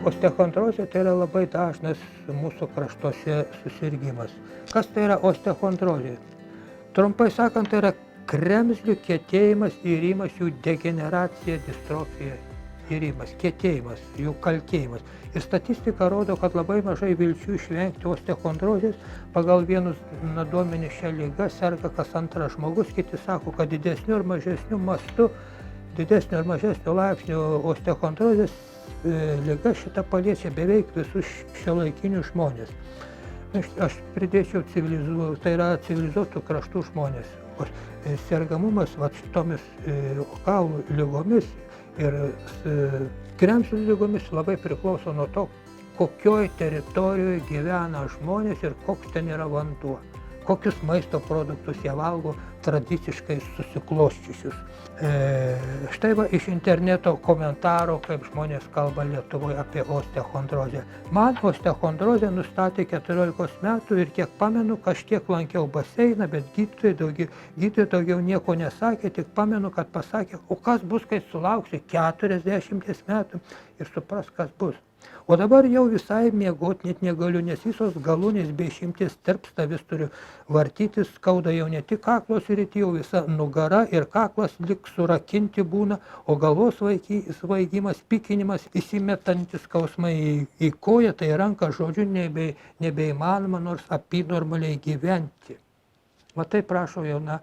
Osteochondrozė tai yra labai dažnas mūsų kraštuose susirgymas. Kas tai yra osteochondrozė? Trumpai sakant, tai yra kremzlių kietėjimas, irimas, jų degeneracija, distrofija, irimas, kietėjimas, jų kalkėjimas. Ir statistika rodo, kad labai mažai vilčių išvengti osteochondrozės. Pagal vienus duomenis šią ligą serga kas antras žmogus, kiti sako, kad didesniu ir mažesniu mastu, didesnio ir mažesnio laipsnio osteochondrozės liga šita paliečia beveik visus šiuolaikinius žmonės. Aš pridėčiau tai yra civilizuotų kraštų žmonės. Sergamumas šitomis kaulų lygomis ir kremzlių lygomis labai priklauso nuo to, kokioj teritorijoje gyvena žmonės ir koks ten yra vanduo, kokius maisto produktus jie valgo tradiciškai susiklosčiusius. Štai va iš interneto komentaro, kaip žmonės kalba Lietuvoje apie osteochondrozę. Man osteochondrozę nustatė 14 metų ir kiek pamenu, kažkiek lankiau baseiną, bet gydytojai daugiau nieko nesakė, tik pamenu, kad pasakė, o kas bus, kai sulauksi 40 metų ir supras, kas bus. O dabar jau visai miegoti net negaliu, nes visos galūnės be išimties tirpsta, vis turiu vartytis, skauda jau ne tik kaklo srity, jau visa nugara ir kaklas lyg surakinti būna, o galvos svaigimas, pykinimas, įsimetantis skausmai į koją, tai ranką, žodžiu, nebeįmanoma nors apynormaliai gyventi. Va taip prašo jauna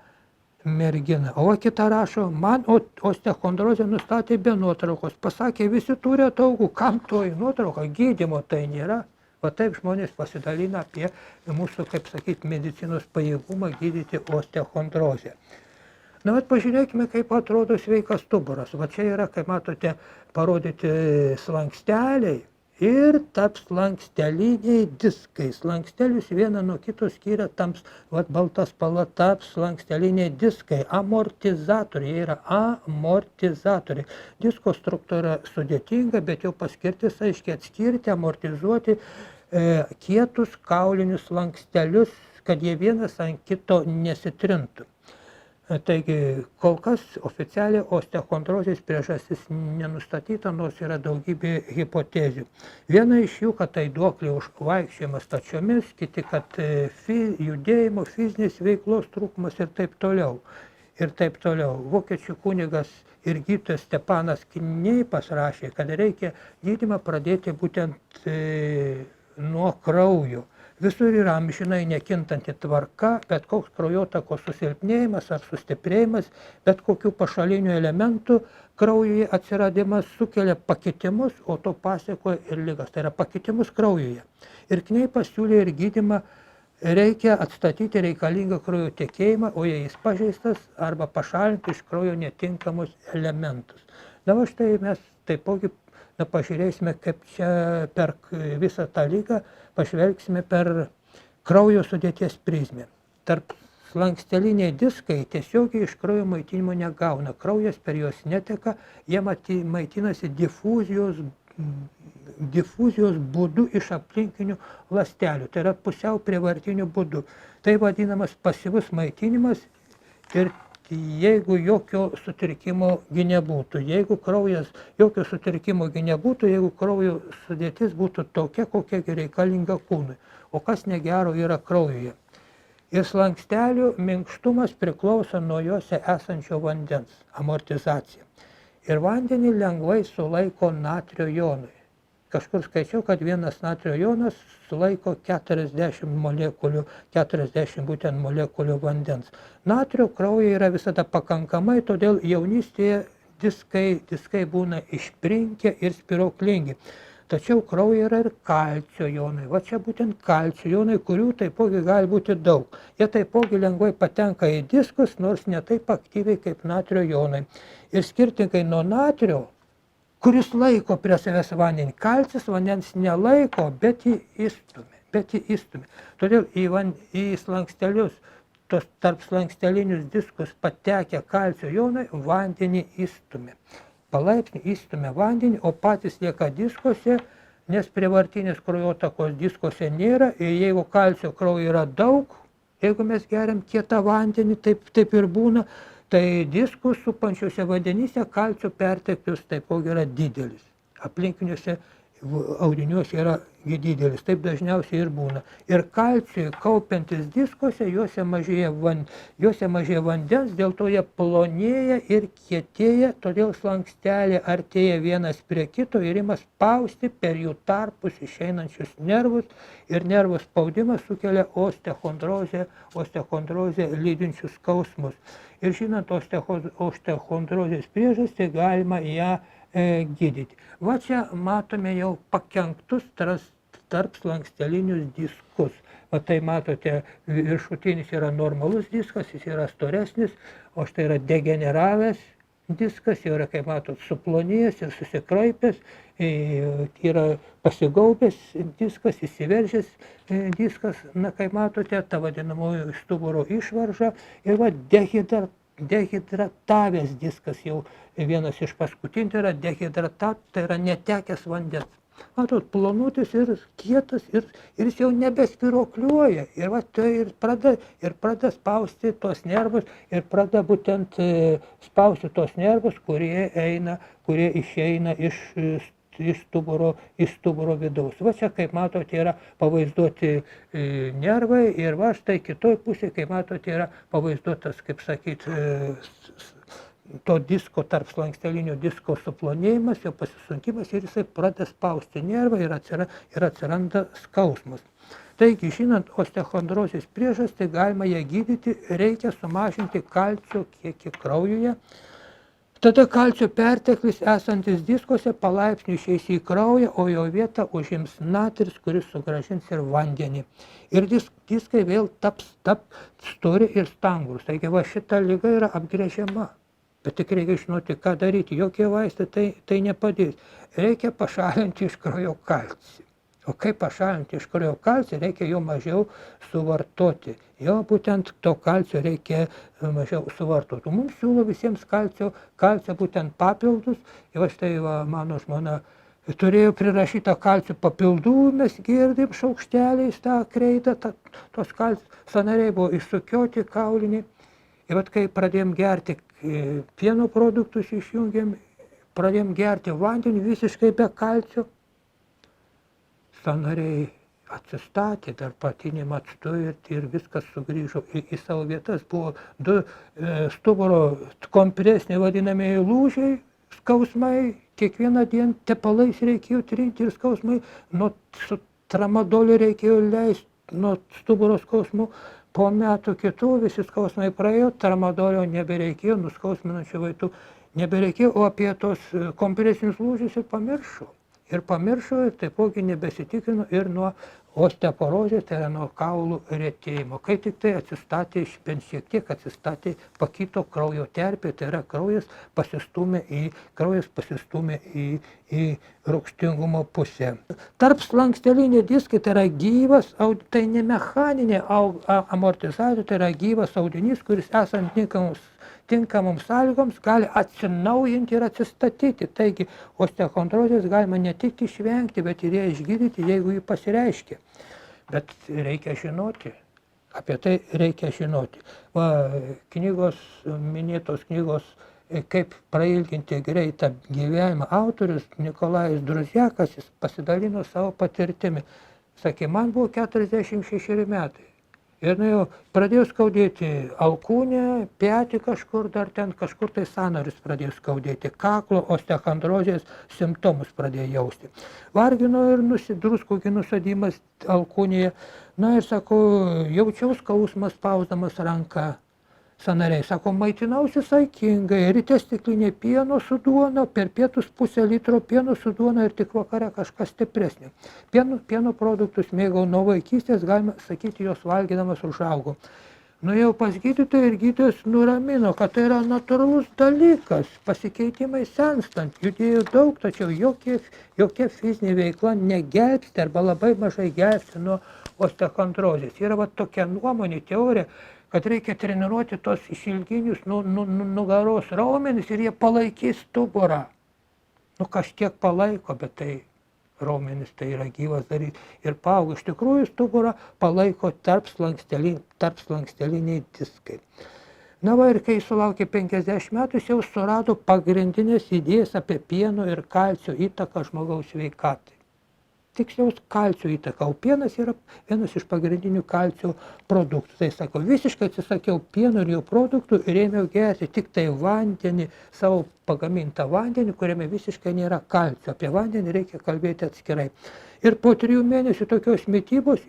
mergina. O kita rašo, man osteochondrozę nustatė be nuotraukos. Pasakė, visi turi ataugų, kam toji nuotrauka, gydymo tai nėra. Va taip žmonės pasidalina apie mūsų, kaip sakyti, medicinos pajėgumą gydyti osteochondrozę. Na, bet pažiūrėkime, kaip atrodo sveikas stuburas. Va čia yra, kaip matote, parodyti slanksteliai ir slankšteliniai diskai. Slankstelius vieną nuo kito skiria balta spalva slankšteliniai diskai, amortizatoriai, jie yra amortizatoriai. Disko struktūra sudėtinga, bet jau paskirtis aiškiai atskirti, amortizuoti kietus kaulinius slankstelius, kad jie vienas ant kito nesitrintų. Taigi, kol kas oficialiai osteochondrozės priežastis nenustatyta, nors yra daugybė hipotezių. Viena iš jų, kad tai duoklė už vaikščiojimą stačiomis, kiti, kad judėjimo, fizinės veiklos trūkumas ir taip toliau. Vokiečių kunigas ir gydytojas Stepanas Kneipas rašė, kad reikia gydymą pradėti būtent nuo kraujo. Visur yra amžinai nekintanti tvarka, bet koks kraujotakos susilpnėjimas ar sustiprėjimas, bet kokių pašalinių elementų kraujuje atsiradimas sukelia pakitimus, o to pasiekoja ir ligas, tai yra pakitimus kraujuje. Ir Kneipas siūlė ir gydymą, reikia atstatyti reikalingą kraujo tekėjimą, o jei jis pažeistas, arba pašalinti iš kraujo netinkamus elementus. Na, štai mes taipogi pažiūrėsime, kaip čia per visą tą ligą pažvelgsime per kraujo sudėties prizmę. Tarp slanksteliniai diskai tiesiogiai iš kraujo maitinimo negauna. Kraujas per juos neteka, jie maitinasi difuzijos būdu iš aplinkinių ląstelių. Tai yra pusiau prievartiniu būdu. Tai vadinamas pasyvus maitinimas ir jeigu jokio sutrikimo nebūtų, jeigu kraujo sudėtis būtų tokia, kokia reikalinga kūnui, o kas negero yra kraujuje. Ir slankstelių minkštumas priklauso nuo juose esančio vandens, amortizacija. Ir vandenį lengvai sulaiko natrio jonai. Kažkur skaičiau, kad vienas natrio jonas sulaiko 40 molekulių vandens. Natrio kraujyje yra visada pakankamai, todėl jaunystėje diskai būna išprinkę ir spiroklingi. Tačiau kraujyje yra ir kalcio jonai. Va čia būtent kalcio jonai, kurių taipogi gali būti daug. Jie taipogi lengvai patenka į diskus, nors ne taip aktyviai kaip natrio jonai. Ir skirtingai nuo natrio, kuris laiko prie savęs vandenį. Kalcis vandens nelaiko, bet jį įstumia. Todėl į slankstelius, tarp slankstelinius diskus patekę kalcio jonai vandenį įstumia. Palaipsniui įstumia vandenį, o patys lieka diskuose, nes prievartinės kraujotakos diskuose nėra. Ir jeigu kalcio kraujyje yra daug, jeigu mes geriam kietą vandenį, taip ir būna, tai diskų supančiuose vandenyse kalcio perteklius taipogi yra didelis. Aplinkiniuose audiniuose yra didelis, taip dažniausiai ir būna. Ir kalciui kaupiantis diskuose, juose mažėja vandens, dėl to jie plonėja ir kietėja, todėl slanksteliai artėja vienas prie kito ir ima spausti per jų tarpus išeinančius nervus ir nervų spaudimas sukelia osteochondrozę lydinčius skausmus. Ir žinant osteochondrozės priežastį, galima ją gydyti. Va čia matome jau pakenktus tarp slankstelinius diskus. Va tai matote, viršutinis yra normalus diskas, jis yra storesnis, o štai yra degeneravęs diskas, jau yra, kaip matot, suplonėjęs ir susikraipęs, yra pasigaubęs diskas, įsiveržęs diskas, na, kaip matote, ta vadinamoji stuburo išvarža ir va dehidratavęs diskas jau vienas iš paskutinių, tai yra tai yra netekęs vandens. Matot, plonutis ir kietas ir jis jau nebespiruokliuoja. Ir va tai ir pradeda spausti tos nervus ir pradeda būtent spausti tos nervus, kurie išeina iš stuburo vidaus. Va čia, kaip matote, yra pavaizduoti nervai ir va štai kitoj pusėje, kaip matote, yra pavaizduotas, kaip sakyt, to disko, tarp slankstelinio disko suplonėjimas, jo pasisunkimas ir jisai pradeda spausti nervą ir atsiranda skausmas. Taigi, žinant osteochondrozės priežastį, galima ją gydyti, reikia sumažinti kalcio kiekį kraujuje. Tada kalcio perteklis esantis diskuose palaipsniui išeis į kraują, o jo vietą užims natris, kuris sugrąžins ir vandenį. Ir diskai vėl taps stori ir stangrūs. Taigi, va šita liga yra apgręžiama. Bet tik reikia žinoti, ką daryti. Jokie vaistai tai nepadės. Reikia pašalinti iš kraujo kalcį. O kaip pašalinti iš kraujo kalcį, reikia jo mažiau suvartoti. Jo būtent to kalcio reikia mažiau suvartoti. Mums siūlo visiems kalcio būtent papildus. Ir štai mano žmona turėjo prirašytą kalcio papildų, mes girdim šaukšteliais tą kreitą, tos kalcio sąnariai buvo išsukioti kauliniai. Ir kai pradėjom gerti pieno produktus, išjungėm, pradėjom gerti vandenį visiškai be kalcio, sąnariai atsistatė dar patiniam atstu ir viskas sugrįžo į savo vietas. Buvo du stuburo kompresiniai vadinamieji lūžiai, skausmai, kiekvieną dieną tepalais reikėjo trinti ir skausmai, su tramadoliu reikėjo leisti nuo stuburo skausmų. Po metų kitų visi skausmai praėjo, tramadolio nebereikėjo, nuskausminančių vaistų nebereikėjo, o apie tos kompresinius lūžius ir pamiršo ir taipogi nebesitikrino ir nuo osteoporozės, tai yra nuo kaulų retėjimo. Kai tik tai bent šiek tiek atsistatė, pakito kraujo terpė, tai yra kraujas pasistūmė į rūgštingumo pusę. Tarp slanksteliniai diskai tai yra gyvas, tai ne mechaninė amortizacija, tai yra gyvas audinys, kuris esant tinkamoms sąlygoms gali atsinaujinti ir atsistatyti. Taigi osteochondrozės galima ne tik išvengti, bet ir ją išgydyti, jeigu ji pasireiškia. Bet reikia žinoti, apie tai reikia žinoti. Minėtos knygos Kaip prailginti greitą gyvenimą autorius Nikolajus Druzjakas, jis pasidalino savo patirtimi. Sakė, man buvo 46 metai. Ir jau pradėjo skaudėti alkūnę, petį kažkur, dar ten kažkur tai sąnarius pradėjo skaudėti, kaklo osteochondrozės simptomus pradėjo jausti. Vargino ir druskų nusadimas alkūnėje. Na ir sako, jaučiau skausmą spausdamas ranką sąnariai. Sako, maitinausi saikingai, ryte stiklinė pieno su duona, per pietus pusę litro pieno su duona ir tik vakare kažkas stipresnė. Pieno produktus mėgau nuo vaikystės, galima sakyti, jos valgydamas užaugau. Nuėjau pas gydytoją ir gydytojas nuramino, kad tai yra natūralus dalykas, pasikeitimai senstant, judėjo daug, tačiau jokia fizinė veikla negelbsti arba labai mažai gelbsti nuo osteochondrozės. Yra tokia nuomonė, teorija, kad reikia treniruoti tos išilginius nugaros raumenis ir jie palaikys stuburą. Kažkiek palaiko, bet tai raumenis tai yra gyvas daryti. Ir paauga, iš tikrųjų stuburą palaiko tarp slanksteliniai diskai. Na va, ir kai sulaukė 50 metų, jau surado pagrindinės idėjas apie pieno ir kalcio įtaką žmogaus sveikatai. tiksliau kalcio įtaka, o pienas yra vienas iš pagrindinių kalcio produktų. Tai sako, visiškai atsisakiau pieno ir jo produktų ir ėmiau gerti tik tai vandenį, savo pagamintą vandenį, kuriame visiškai nėra kalcio. Apie vandenį reikia kalbėti atskirai. Ir po 3 mėnesių tokios mitybos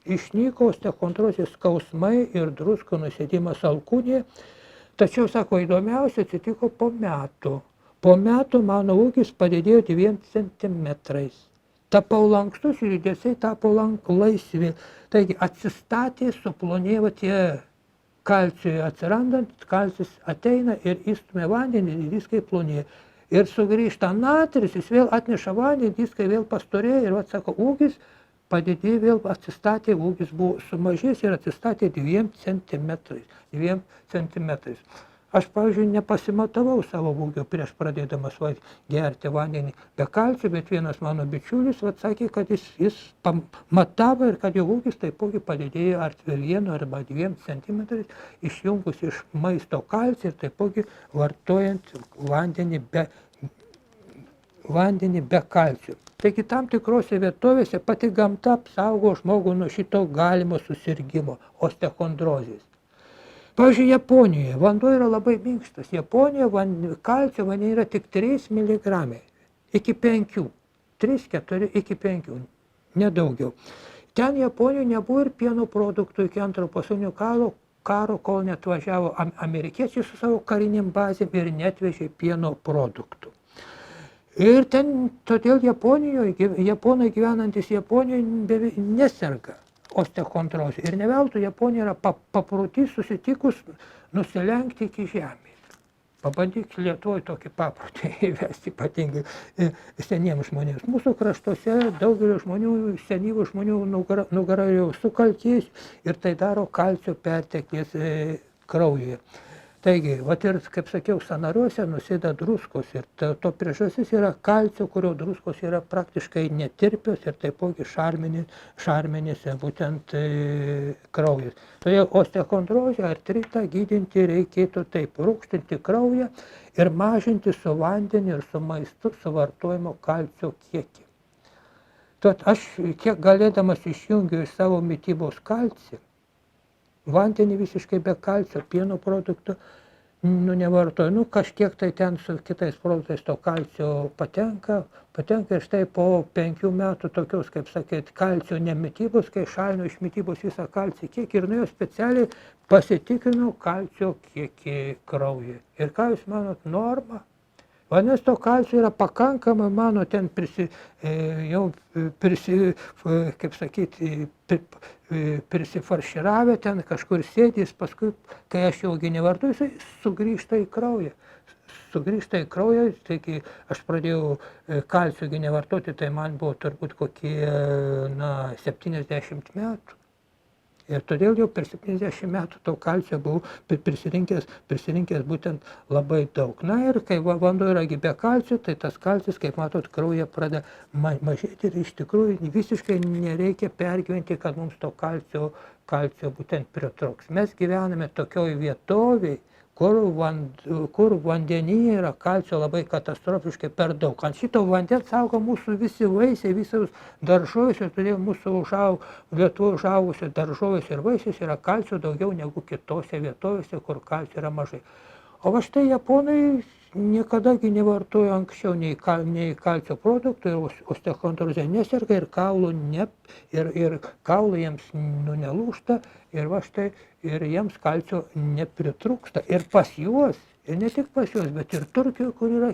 išnyko osteochondrozės skausmai ir druskų nusėdimas alkūnėje. Tačiau, sako, įdomiausia atsitiko po metų. Po metų mano ūgis padidėjo 2 centimetrais. Tapau lankstus ir judesiai tapo laisvi. Taigi atsistatė, suplonėjo tie kalciui atsirandant, kalcis ateina ir įstumia vandenį ir diskai plonėja. Ir sugrįžta natris, jis vėl atneša vandenį, diskai vėl pastorėja ir, sako, ūgis padidėjo, vėl atsistatė, ūgis buvo sumažėjęs ir atsistatė 2 centimetrais. 2 centimetrais. Aš, pavyzdžiui, nepasimatavau savo ūgio prieš pradėdamas gerti vandenį be kalcio, bet vienas mano bičiulis sakė, kad jis matavo ir kad jo ūgis taipogi padidėjo ar 1 arba 2 centimetrais, išjungus iš maisto kalcį ir taipogi vartojant vandenį be kalcio. Taigi tam tikrose vietovėse pati gamta apsaugo žmogų nuo šito galimo susirgimo, osteochondrozės. Pavyzdžiui, Japonijoje vanduo yra labai minkštas. Japonijoje kalcio vandenyje yra tik 3 mg iki 5. 3, 4 iki 5, nedaugiau. Ten Japonijoje nebuvo ir pieno produktų iki Antrojo pasaulinio karo, kol neatvažiavo amerikiečiai su savo kariniam bazėm ir neatvežė pieno produktų. Ir ten, todėl japonai gyvenantis Japonijoje neserga osteochondrozė. Ir ne veltui Japonija yra paprotys susitikus nusilenkti iki žemės. Pabandyk Lietuvoje tokį paprotį įvesti ypatingai seniems žmonėms. Mūsų kraštuose daugelio žmonių, senyvų žmonių nugara jau sukalkės ir tai daro kalcio pertekės kraujuje. Taigi, ir, kaip sakiau, sąnariuose nusėda druskos ir to priežastis yra kalcio, kurio druskos yra praktiškai netirpios ir taipogi šarmenėse būtent kraujas. Todėl osteochondrozę, artritą gydinti reikėtų taip, rūgštinti kraują ir mažinti su vandeniu ir su maistu suvartojimo kalcio kiekį. Tad aš kiek galėdamas išjungiu iš savo mitybos kalcį, vandenį visiškai be kalcio, pieno produktų nevartoju. Kažkiek tai ten su kitais produktais to kalcio patenka ir štai po 5 metų tokios, kaip sakėt, kalcio nemitybos, kai šalino iš mitybos visą kalcį kiekį ir nuėjau specialiai pasitikrinau kalcio kiekį kraujyje. Ir ką jūs manot, norma? Vadinasi, to kalcio yra pakankamai, mano, ten prisifarširavę, ten kažkur sėdės, paskui, kai aš jau nevartoju, jisai sugrįžta į kraują. Taigi aš pradėjau kalcio nevartoti, tai man buvo turbūt kokie 70 metų. Ir todėl jau per 70 metų to kalcio buvau prisirinkęs būtent labai daug. Ir kai vanduo yra be kalcio, tai tas kalcis, kaip matot, kraujyje pradeda mažėti ir iš tikrųjų visiškai nereikia pergyventi, kad mums to kalcio būtent pritrūks. Mes gyvename tokioj vietovėj, kur vandenyje yra kalcio labai katastrofiškai per daug. Ant šito vandens auga mūsų visi vaisiai, visos daržovės, ir todėl mūsų Lietuvoje užaugusios daržovės ir vaisiais yra kalcio daugiau negu kitose vietovėse, kur kalcio yra mažai. O va štai japonai niekadagi nevartojo anksčiau nei kalcio produktų ir osteochondrozė neserga ir kaulų jiems nelūžta ir va štai ir jiems kalcio nepritrūksta. Ir pas juos, ir ne tik pas juos, bet ir Turkijoje, kur yra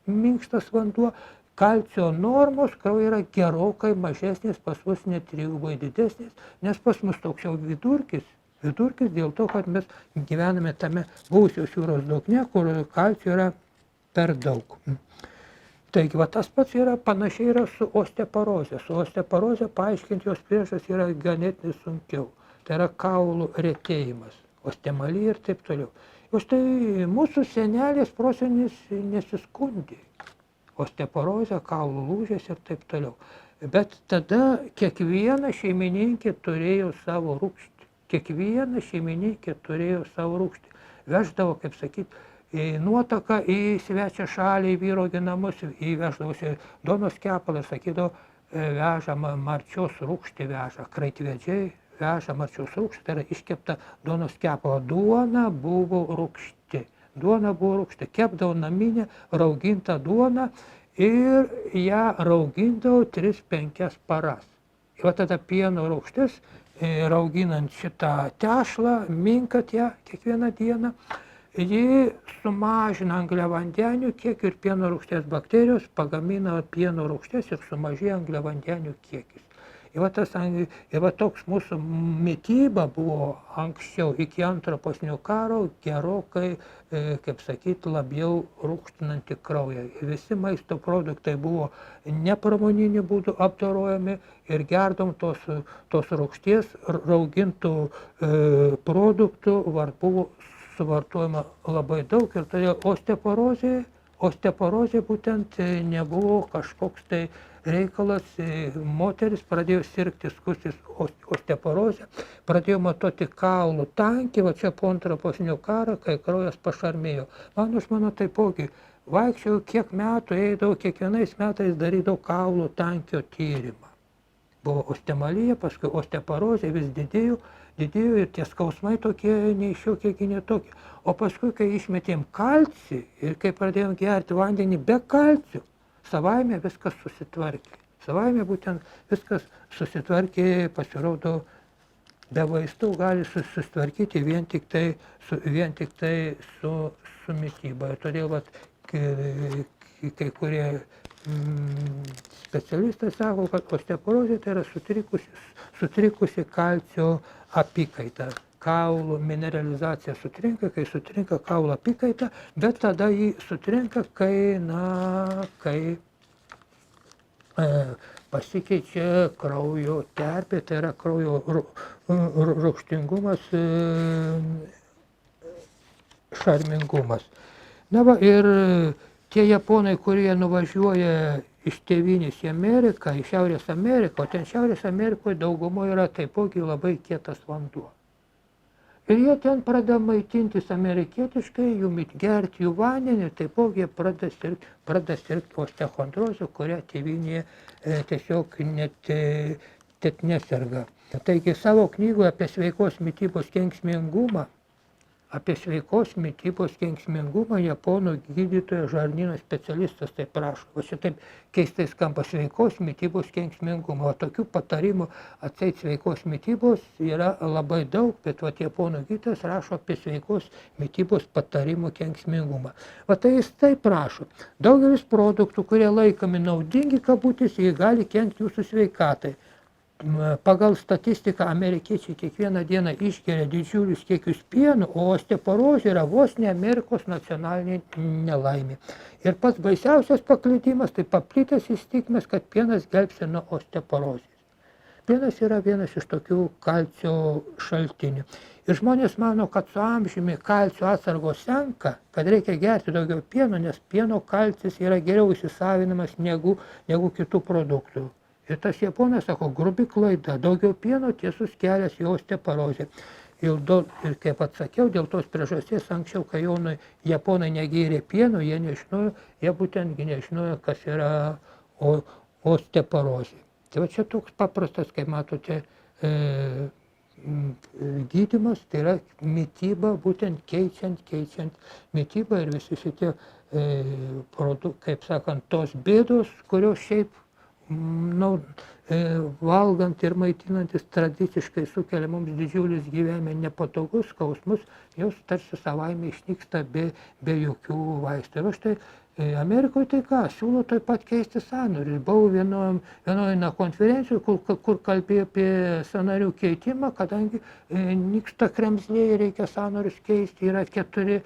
minkštas vanduo, kalcio normos kraujyje yra gerokai mažesnės, pas mus net 3 didesnės, nes pas mus toks jau vidurkis dėl to, kad mes gyvename tame buvusios jūros dugne, kur kalcio yra per daug. Taigi, tas pats yra panašiai yra su osteoporoze. Su osteoporoze paaiškinti jos priežastis yra ganėtinai sunkiau. Tai yra kaulų retėjimas, osteomalija ir taip toliau. O štai mūsų senelės prosenis nesiskundė. Osteoporozė, kaulų lūžės ir taip toliau. Bet tada kiekviena šeimininkė turėjo savo rūgštį. Veždavo, kaip sakyt, nuotaką į svečią šalį, į vyro namus, įveždavosi duonos kepalą ir sakydavo, veža marčios rūgštį, veža kraitvedžiai, veža marčios rūgštį, tai yra iškepta duonos kepalo. Duona buvo rūgšti. Duona buvo rūgšti. Kepdavo naminę raugintą duoną ir ją raugindavo 3-5 paras. Ir tada pieno rūgštis, rauginant šitą tešlą, minkant ją kiekvieną dieną, ji sumažina angliavandenių kiekį ir pieno rūgšties bakterijos pagamina pieno rūgšties ir sumažėja angliavandenių kiekis. Ir va toks mūsų mityba buvo anksčiau, iki antro pasaulinio karo, gerokai, kaip sakyti, labiau rūgštinanti kraują. Visi maisto produktai buvo nepramoniniu būdu apdorojami ir gerdom tos rūgšties raugintų produktų buvo suvartojama labai daug ir todėl osteoporozė būtent nebuvo kažkoks tai reikalas. Moteris pradėjo sirgti, skustis osteoporozę, pradėjo matuoti kaulų tankį, va čia po antro pasaulinio karo, kai kraujas pašarmėjo. Mano žmona taipogi vaikščiojau kiek metų, eidavau, kiekvienais metais darydavau kaulų tankio tyrimą. Buvo osteomalija, paskui osteoporozė vis didėjo ir tie skausmai tokie nei šiokie, nei tokie. O paskui, kai išmetėm kalcį ir kai pradėjom gerti vandenį be kalcio, savaime viskas susitvarkė. Savaime būtent viskas susitvarkė, pasirodo, be vaistų gali susitvarkyti vien tik tai su mityba. Todėl kai kurie specialistai sako, kad osteoporozė tai yra sutrikusi kalcio apykaita. Kaulų mineralizacija sutrinka, kai sutrinka kaulo apykaita, bet tada jį sutrinka, kai pasikeičia kraujo terpė, tai yra kraujo rūgštingumas, šarmingumas. Na va, ir tie japonai, kurie nuvažiuoja iš tėvynės į Ameriką, į Šiaurės Ameriką, o ten Šiaurės Amerikoje daugumo yra taipogi labai kietas vanduo. Ir jie ten pradeda maitintis amerikietiškai, gerti jų vandenį, taipogi jie pradeda sirgti osteochondrozę, kurią tėvynėje tiesiog net neserga. Taigi savo knygoje apie sveikos mitybos kenksmingumą japonų gydytojas žarnyno specialistas taip rašo. Va šitaip keistai skamba sveikos mitybos kenksmingumą. O tokių patarimų atseit sveikos mitybos yra labai daug, bet va japonų gydytojas rašo apie sveikos mitybos patarimų kenksmingumą. Va tai jis taip rašo. Daugelis produktų, kurie laikomi naudingi kabutėse, jie gali kenkti jūsų sveikatai. Pagal statistiką amerikiečiai kiekvieną dieną išgeria didžiulius kiekius pieno, o osteoporozė yra vos ne Amerikos nacionalinė nelaimė. Ir pats baisiausias paklydimas, tai paplitęs įsitikimas, kad pienas gelbsti nuo osteoporozės. Pienas yra vienas iš tokių kalcio šaltinių. Ir žmonės mano, kad su amžiumi kalcio atsargos senka, kad reikia gerti daugiau pieno, nes pieno kalcis yra geriau įsisavinamas negu kitų produktų. Ir tas japonas sako, grubi klaida, daugiau pieno tiesus kelias į osteoporozę. Ir kaip atsakiau, dėl tos priežasties anksčiau, kai japonai negėrė pieno, jie būtent nežinojo, kas yra osteoporozė. Tai va čia toks paprastas, kaip matote, gydymas, tai yra mityba, būtent keičiant mitybą ir visi šitie, kaip sakant, tos bėdos, kurios šiaip valgant ir maitinantis tradiciškai sukelia mums didžiulis gyvenime nepatogus skausmus, jos tarsi savaime išnyksta be jokių vaistų. Ir štai Amerikoje tai ką, siūlo taip pat keisti sąnarius. Buvau vienoje konferencijoje, kur kalbėjo apie sąnarių keitimą, kadangi nyksta kremzlė, reikia sąnarius keisti, yra 4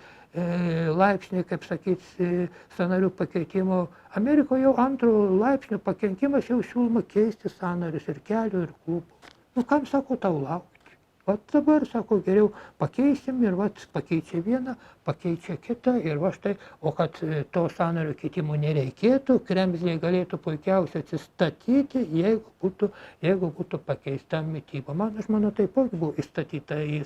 laipsniai, kaip sakyti, sąnarių pakeitimo. Amerikoje jau 2 laipsnių pakenkimas jau siūloma keisti sąnarius ir kelių, ir klubų. Nu, kam, sako, tau laukti? Vat dabar, sako, geriau pakeisim ir vat pakeičia vieną, pakeičia kitą ir va štai, o kad to sąnario keitimo nereikėtų, kremzlė galėtų puikiausiai atsistatyti, jeigu būtų pakeista mityba. Mano žmona taipogi buvo įstatyta į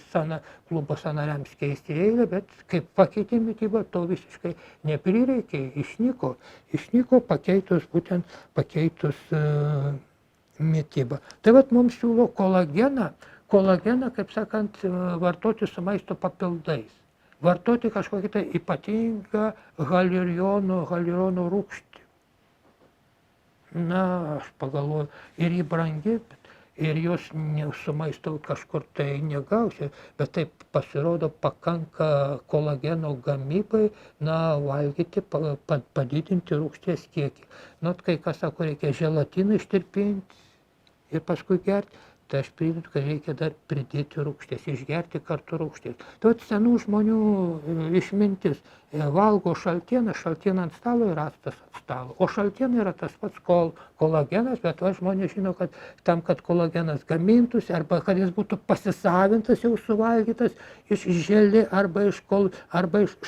klubo sąnariams keisti eilę, bet kaip pakeitė mitybą, to visiškai neprireikė, išnyko pakeitus mityba. Tai vat mums siūlo kolageną, kaip sakant, vartoti su maisto papildais. Vartoti kažkokį tai ypatingą hialurono rūgštį. Na, aš pagalvoju, ir jį brangi, ir jos su maistu kažkur tai negausi, bet taip pasirodo pakanka kolageno gamybai, na, valgyti, padidinti rūgšties kiekį. Nu, kai kas sako, reikia želatiną ištirpinti ir paskui gerti, tai aš pridedu, kad reikia dar pridėti rūgšties, išgerti kartu rūgšties. Tai senų žmonių išmintis, valgo šaltieną ant stalo ir actas ant stalo. O šaltiena yra tas pats kolagenas, bet žmonės žino, kad tam, kad kolagenas gamintųsi, arba kad jis būtų pasisavintas, jau suvalgytas iš želė arba iš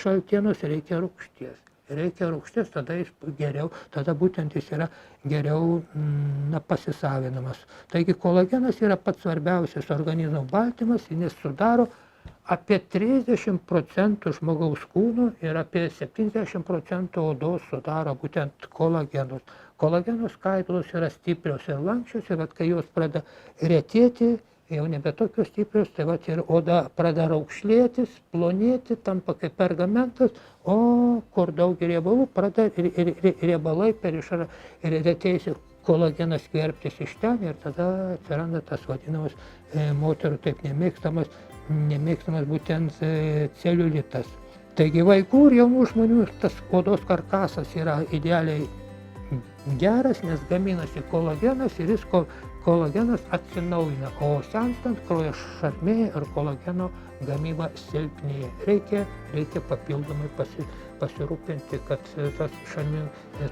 šaltienos, reikia rūgšties. Reikia rūgšties, tada jis geriau, tada būtent jis yra geriau pasisavinamas. Taigi kolagenas yra pats svarbiausias organizmo baltymas, jis sudaro apie 30% žmogaus kūno ir apie 70% odos sudaro būtent kolagenus. Kolageno skaidulos yra stiprios ir lanksčios, bet kai jos pradeda retėti, jau nebe tokios stiprios, tai vat ir oda pradeda raukšlėtis, plonėti, tampa kaip pergamentas, o kur daug riebalų, pradeda ir riebalai per retėjusi kolagenas skverbtis iš ten ir tada atsiranda tas vadinamas moterų taip nemėgstamas būtent celiulitas. Taigi vaikų ir jaunų žmonių tas odos karkasas yra idealiai geras, nes gaminasi kolagenas ir jis kolagenas atsinaujina, o senstant kraujas šarmėja ir kolageno gamyba silpnėja. Reikia papildomai pasirūpinti, kad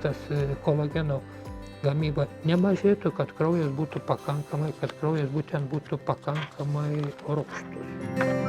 tas kolageno gamyba nemažėtų, kad kraujas būtų pakankamai rūgštus.